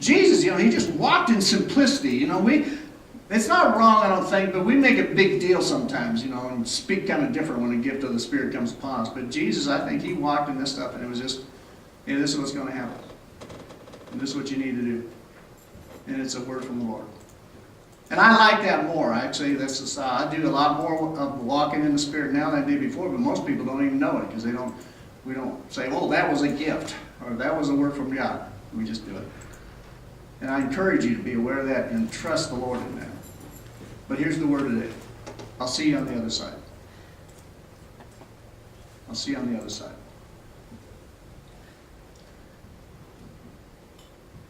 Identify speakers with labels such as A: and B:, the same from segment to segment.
A: Jesus, he just walked in simplicity. It's not wrong, I don't think, but we make a big deal sometimes, and speak kind of different when the gift of the Spirit comes upon us. But Jesus, I think he walked in this stuff, and it was just, this is what's going to happen. And this is what you need to do. And it's a word from the Lord. And I like that more. Actually, that's the style. I do a lot more of walking in the Spirit now than I did before, but most people don't even know it because we don't say, oh, that was a gift, or that was a word from God. We just do it. And I encourage you to be aware of that and trust the Lord in that. But here's the word today. I'll see you on the other side. I'll see you on the other side.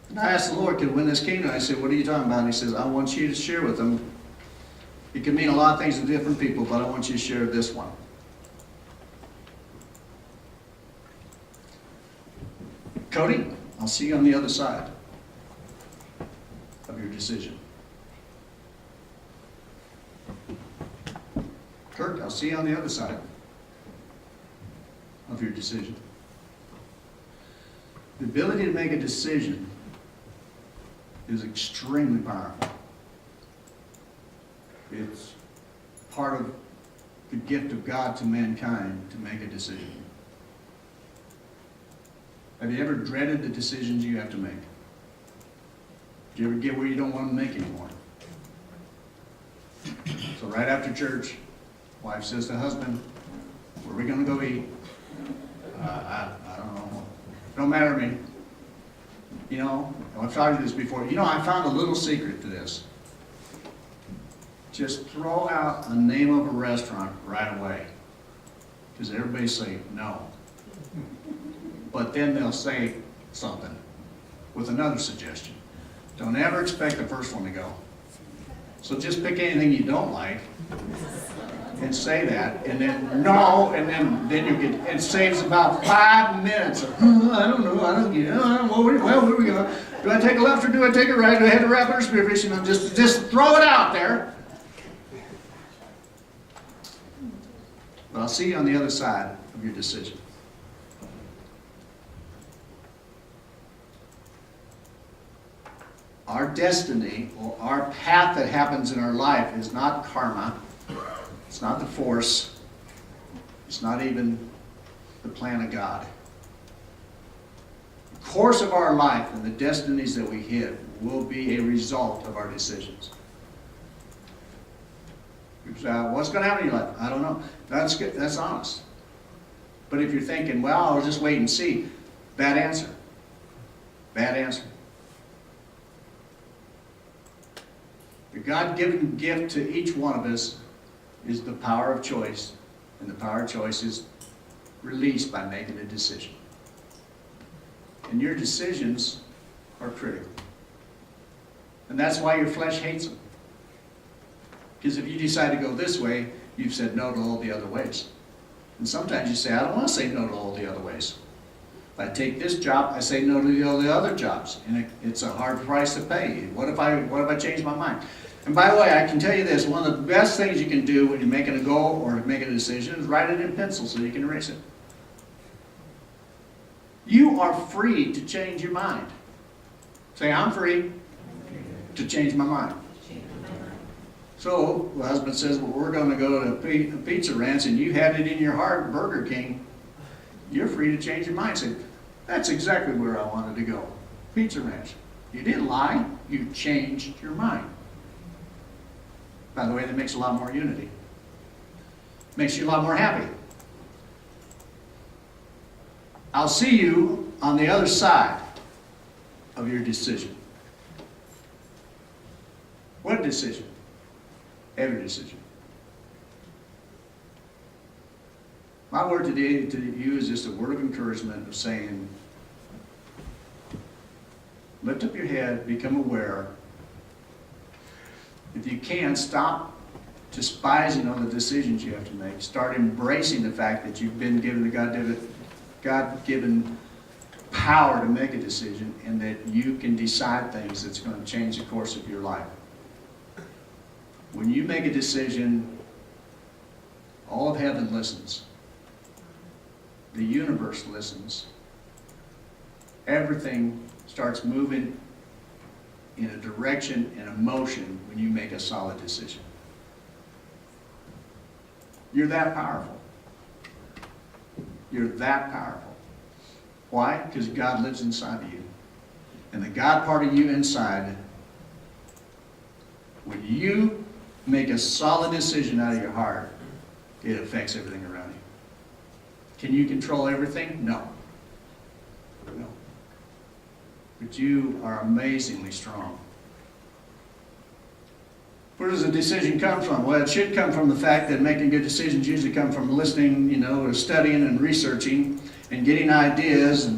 A: And I asked the Lord, because when this came to me, I said, what are you talking about? And he says, I want you to share with them. It can mean a lot of things to different people, but I want you to share this one. Cody, I'll see you on the other side of your decision. Kirk, I'll see you on the other side of your decision. The ability to make a decision is extremely powerful. It's part of the gift of God to mankind to make a decision. Have you ever dreaded the decisions you have to make? Do you ever get where you don't want to make anymore? So right after church, wife says to husband, where are we going to go eat? I don't know. Don't matter to me. I've told you this before. I found a little secret to this. Just throw out the name of a restaurant right away. Because everybody say no. But then they'll say something with another suggestion. Don't ever expect the first one to go. So just pick anything you don't like and say that, and then no, and then you get, it saves about 5 minutes of, I don't know, I don't get it, where are we going? Do I take a left or do I take a right? Do I have to wrap it or spearfish? Just throw it out there. But I'll see you on the other side of your decision. Our destiny, or our path that happens in our life, is not karma. It's not the force. It's not even the plan of God. The course of our life and the destinies that we hit will be a result of our decisions. People say, what's going to happen in your life? I don't know. That's good. That's honest. But if you're thinking, well, I'll just wait and see, bad answer. Bad answer. The God-given gift to each one of us is the power of choice, and the power of choice is released by making a decision. And your decisions are critical. And that's why your flesh hates them. Because if you decide to go this way, you've said no to all the other ways. And sometimes you say, I don't want to say no to all the other ways. If I take this job, I say no to all the other jobs. And it's a hard price to pay. What if I change my mind? And by the way, I can tell you this, one of the best things you can do when you're making a goal or making a decision is write it in pencil so you can erase it. You are free to change your mind. Say, I'm free to change my mind. So the husband says, well, we're going to go to a pizza ranch and you had it in your heart, Burger King. You're free to change your mind. Say, that's exactly where I wanted to go. Pizza ranch. You didn't lie. You changed your mind. By the way, that makes a lot more unity. Makes you a lot more happy. I'll see you on the other side of your decision. What decision? Every decision. My word today to you is just a word of encouragement of saying, lift up your head, become aware. If you can, stop despising all the decisions you have to make. Start embracing the fact that you've been given the God-given power to make a decision, and that you can decide things that's going to change the course of your life. When you make a decision, all of heaven listens. The universe listens. Everything starts moving in a direction and a motion when you make a solid decision. You're that powerful. You're that powerful. Why? Because God lives inside of you. And the God part of you inside, when you make a solid decision out of your heart, it affects everything around you. Can you control everything? No. No. But you are amazingly strong. Where does a decision come from? Well, it should come from the fact that making good decisions usually come from listening, or studying and researching and getting ideas.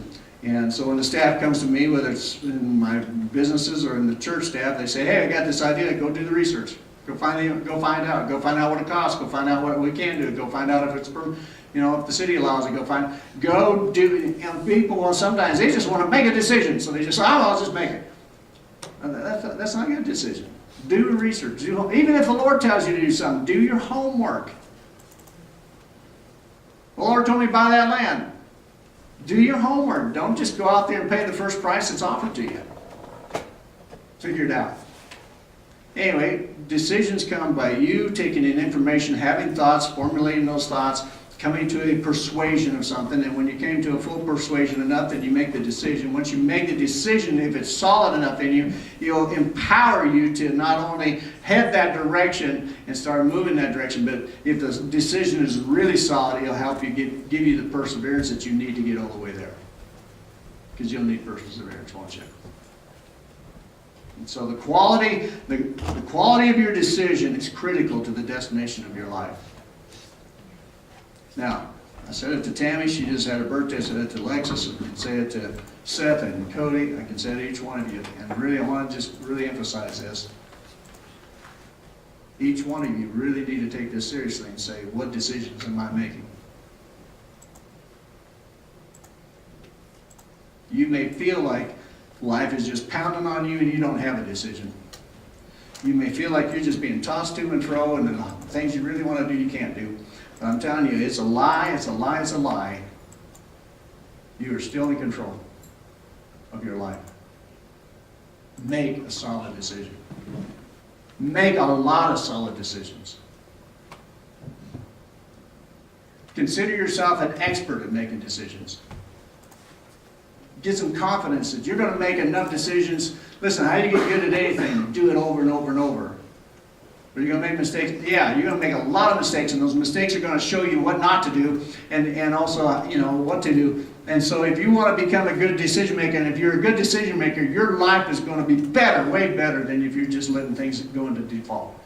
A: And so when the staff comes to me, whether it's in my businesses or in the church staff, they say, hey, I got this idea, go do the research. Go find out what it costs, go find out what we can do, go find out if it's from, if the city allows it, go do, people, well, sometimes they just want to make a decision, so they just say, I'll just make it. That's not a good decision. Do the research. Even if the Lord tells you to do something, do your homework. The Lord told me to buy that land. Do your homework. Don't just go out there and pay the first price that's offered to you. Figure it out. Anyway, decisions come by you taking in information, having thoughts, formulating those thoughts, coming to a persuasion of something, and when you came to a full persuasion enough, then you make the decision. Once you make the decision, if it's solid enough in you, it'll empower you to not only head that direction and start moving that direction, but if the decision is really solid, it'll help you give you the perseverance that you need to get all the way there. Because you'll need perseverance, won't you? And so the quality of your decision is critical to the destination of your life. Now, I said it to Tammy, she just had her birthday, I said it to Alexis, I can say it to Seth and Cody, I can say it to each one of you. And really, I want to just really emphasize this. Each one of you really need to take this seriously and say, what decisions am I making? You may feel like life is just pounding on you and you don't have a decision. You may feel like you're just being tossed to and fro and the things you really want to do you can't do. But I'm telling you, it's a lie, it's a lie, it's a lie. You are still in control of your life. Make a solid decision. Make a lot of solid decisions. Consider yourself an expert at making decisions. Get some confidence that you're going to make enough decisions. Listen, how do you get good at anything? Do it over and over and over. Are you going to make mistakes? Yeah, you're going to make a lot of mistakes, and those mistakes are going to show you what not to do, and also, what to do. And so if you want to become a good decision maker, and if you're a good decision maker, your life is going to be better, way better than if you're just letting things go into default.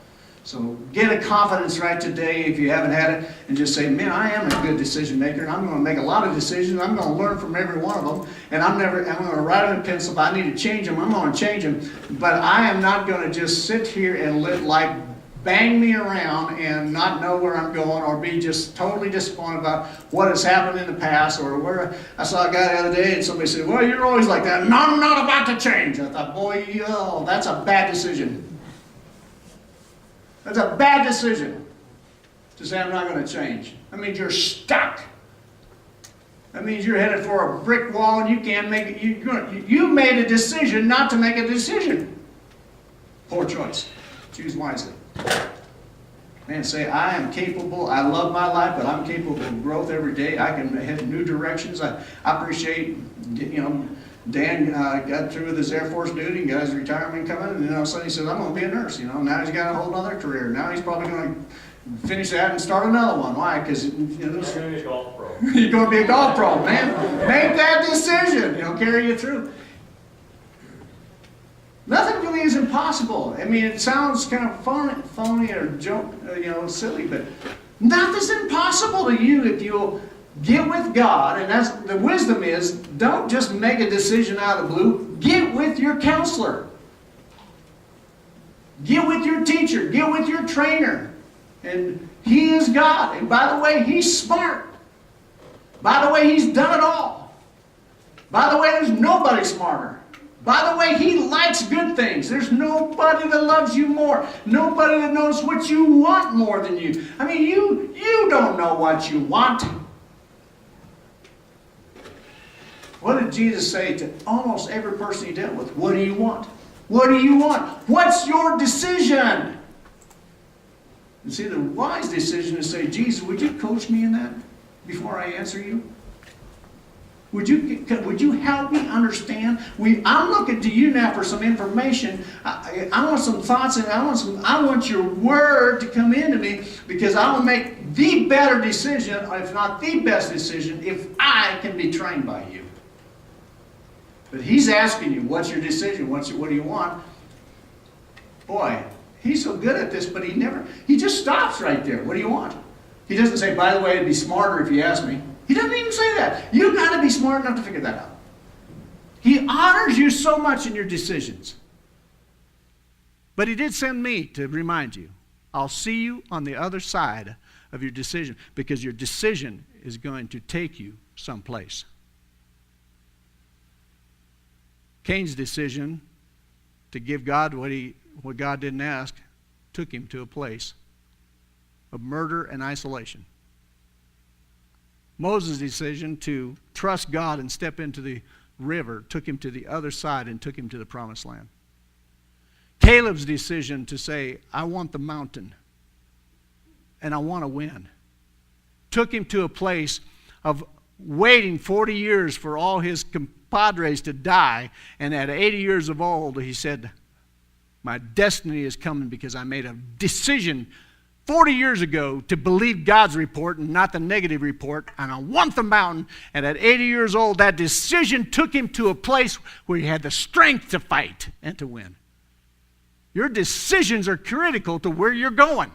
A: So get a confidence right today if you haven't had it, and just say, man, I am a good decision maker, and I'm going to make a lot of decisions. I'm going to learn from every one of them, and I'm going to write them in pencil. If I need to change them, I'm going to change them. But I am not going to just sit here and let life bang me around and not know where I'm going, or be just totally disappointed about what has happened in the past, or where I saw a guy the other day and somebody said, well, you're always like that, and I'm not about to change. I thought, boy, that's a bad decision. That's a bad decision to say I'm not going to change. That means you're stuck. That means you're headed for a brick wall and you can't make it. You made a decision not to make a decision. Poor choice. Choose wisely. Man, say, I am capable, I love my life, but I'm capable of growth every day. I can head in new directions. I appreciate, Dan got through with his Air Force duty and got his retirement coming, and then all of a sudden he says, I'm going to be a nurse. Now he's got a whole other career. Now he's probably going to finish that and start another one. Why? Because
B: He's going to be a golf pro.
A: You're going to be a golf pro, man. Make that decision. Carry you through. Nothing really is impossible. I mean, it sounds kind of phony or joke, silly, but nothing's impossible to you if you'll get with God. And that's the wisdom is, don't just make a decision out of the blue. Get with your counselor. Get with your teacher. Get with your trainer. And He is God. And by the way, He's smart. By the way, He's done it all. By the way, there's nobody smarter. By the way, He likes good things. There's nobody that loves you more. Nobody that knows what you want more than you. I mean, you don't know what you want. What did Jesus say to almost every person He dealt with? What do you want? What do you want? What's your decision? And see, the wise decision is to say, Jesus, would you coach me in that before I answer you? Would you help me understand? I'm looking to you now for some information. I want some thoughts, and I want your word to come into me, because I will make the better decision, if not the best decision, if I can be trained by you. But he's asking you, what's your decision? What do you want? Boy, he's so good at this, but he just stops right there. What do you want? He doesn't say, by the way, it'd be smarter if you asked me. He doesn't even say that. You've got to be smart enough to figure that out. He honors you so much in your decisions. But he did send me to remind you, I'll see you on the other side of your decision, because your decision is going to take you someplace. Cain's decision to give God what God didn't ask took him to a place of murder and isolation. Moses' decision to trust God and step into the river took him to the other side and took him to the promised land. Caleb's decision to say, I want the mountain and I want to win, took him to a place of waiting 40 years for all his compadres to die, and at 80 years of old he said, my destiny is coming because I made a decision 40 years ago to believe God's report and not the negative report, and I want the mountain. And at 80 years old, that decision took him to a place where he had the strength to fight and to win. Your decisions are critical to where you're going.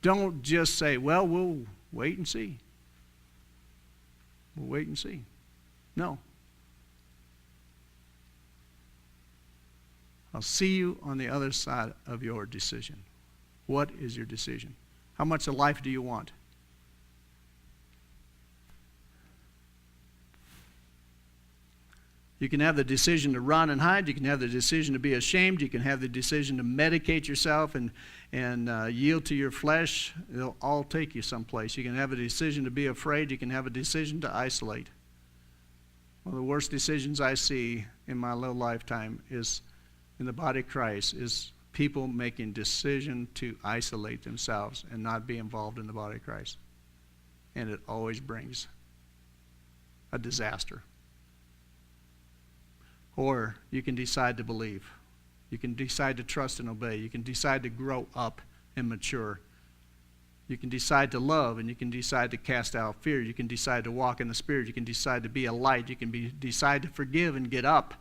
A: Don't just say, well, we'll wait and see. We'll wait and see. No. I'll see you on the other side of your decision. What is your decision? How much of life do you want? You can have the decision to run and hide. You can have the decision to be ashamed. You can have the decision to medicate yourself and yield to your flesh. It'll all take you someplace. You can have a decision to be afraid. You can have a decision to isolate. One of the worst decisions I see in my little lifetime is in the body of Christ is people making decision to isolate themselves and not be involved in the body of Christ. And it always brings a disaster. Or you can decide to believe. You can decide to trust and obey. You can decide to grow up and mature. You can decide to love, and you can decide to cast out fear. You can decide to walk in the Spirit. You can decide to be a light. You can decide to forgive and get up.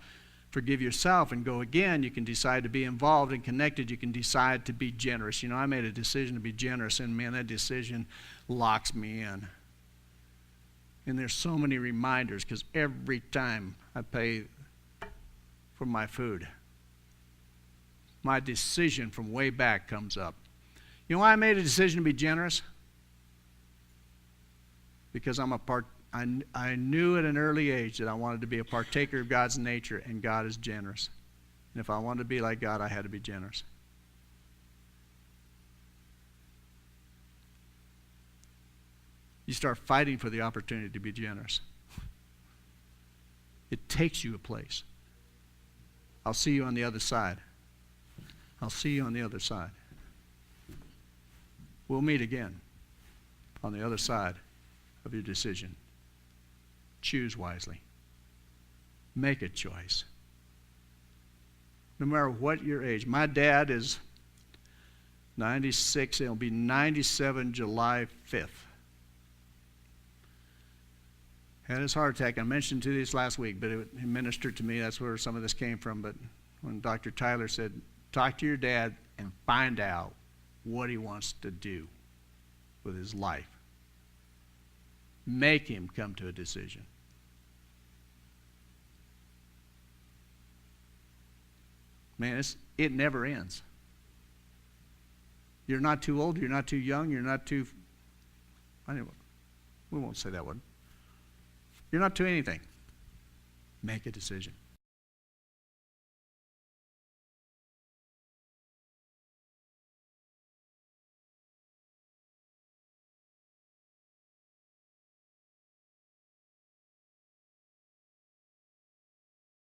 A: Forgive yourself and go again. You can decide to be involved and connected. You can decide to be generous. You know, I made a decision to be generous, and man, that decision locks me in. And there's so many reminders, because every time I pay for my food, my decision from way back comes up. You know why I made a decision to be generous? Because I knew at an early age that I wanted to be a partaker of God's nature, and God is generous. And if I wanted to be like God, I had to be generous. You start fighting for the opportunity to be generous. It takes you a place. I'll see you on the other side. I'll see you on the other side. We'll meet again on the other side of your decision. Choose wisely. Make a choice. No matter what your age. My dad is 96. He'll be 97 July 5th. Had his heart attack. I mentioned to this last week, but it ministered to me. That's where some of this came from. But when Dr. Tyler said, talk to your dad and find out what he wants to do with his life. Make him come to a decision. Man, it never ends. You're not too old, you're not too young, you're not too... Anyway, we won't say that one. You're not too anything. Make a decision.